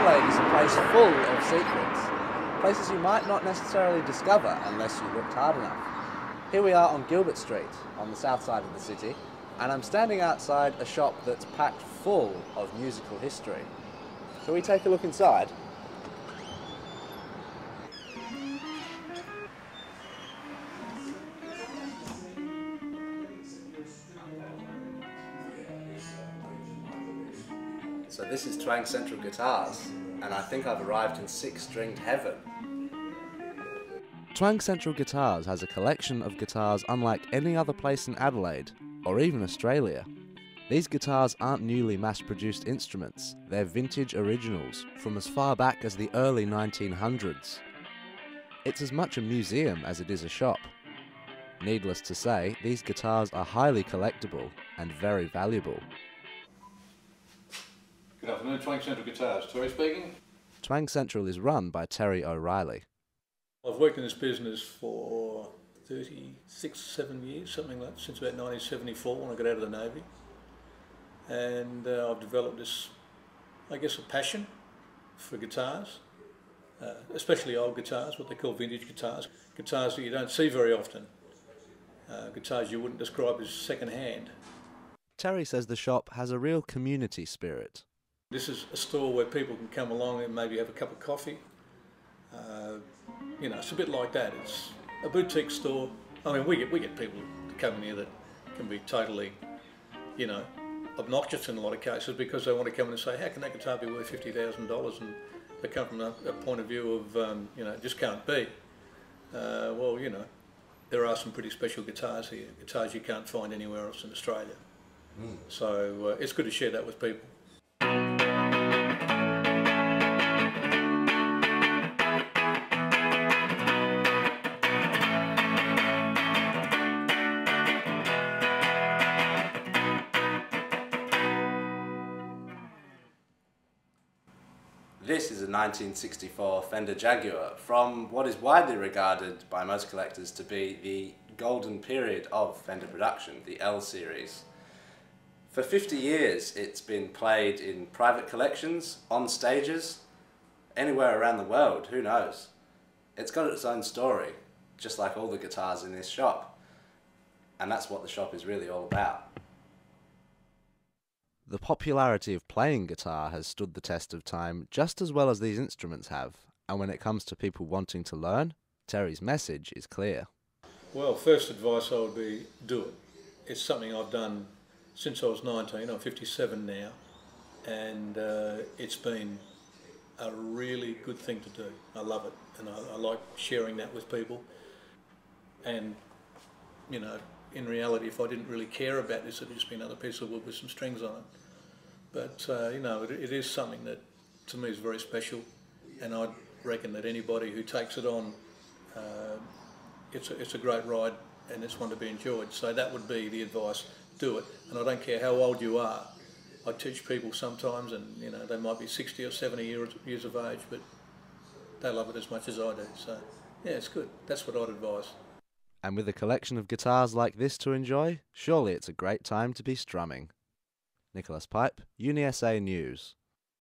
Adelaide is a place full of secrets, places you might not necessarily discover unless you looked hard enough. Here we are on Gilbert Street, on the south side of the city, and I'm standing outside a shop that's packed full of musical history. Shall we take a look inside? So this is Twangcentral Guitars, and I think I've arrived in six-stringed heaven. Twangcentral Guitars has a collection of guitars unlike any other place in Adelaide, or even Australia. These guitars aren't newly mass-produced instruments, they're vintage originals from as far back as the early 1900s. It's as much a museum as it is a shop. Needless to say, these guitars are highly collectible and very valuable. Good afternoon, Twangcentral Guitars. Terry speaking. Twangcentral is run by TerryO. I've worked in this business for 36, 7 years, something like that, since about 1974 when I got out of the Navy. And I've developed this, I guess, a passion for guitars, especially old guitars, what they call vintage guitars. Guitars that you don't see very often, guitars you wouldn't describe as second-hand. Terry says the shop has a real community spirit. This is a store where people can come along and maybe have a cup of coffee. You know, it's a bit like that. It's a boutique store. I mean, we get people to come in here that can be totally, you know, obnoxious in a lot of cases because they want to come in and say, how can that guitar be worth $50,000? And they come from a point of view of, you know, it just can't be. Well, you know, there are some pretty special guitars here, guitars you can't find anywhere else in Australia. So it's good to share that with people. This is a 1964 Fender Jaguar from what is widely regarded by most collectors to be the golden period of Fender production, the L series. For 50 years it's been played in private collections, on stages, anywhere around the world, who knows. It's got its own story, just like all the guitars in this shop. And that's what the shop is really all about. The popularity of playing guitar has stood the test of time just as well as these instruments have, and when it comes to people wanting to learn, Terry's message is clear. Well, first advice I would be, do it. It's something I've done since I was 19, I'm 57 now, and it's been a really good thing to do. I love it, and I like sharing that with people. And, you know, in reality, if I didn't really care about this, it would just be another piece of wood with some strings on it. But, you know, it is something that, to me, is very special, and I reckon that anybody who takes it on, it's a great ride, and it's one to be enjoyed. So that would be the advice, do it. And I don't care how old you are. I teach people sometimes, and, you know, they might be 60 or 70 years of age, but they love it as much as I do. So, yeah, it's good. That's what I'd advise. And with a collection of guitars like this to enjoy, surely it's a great time to be strumming. Nicholas Pipe, UniSA News.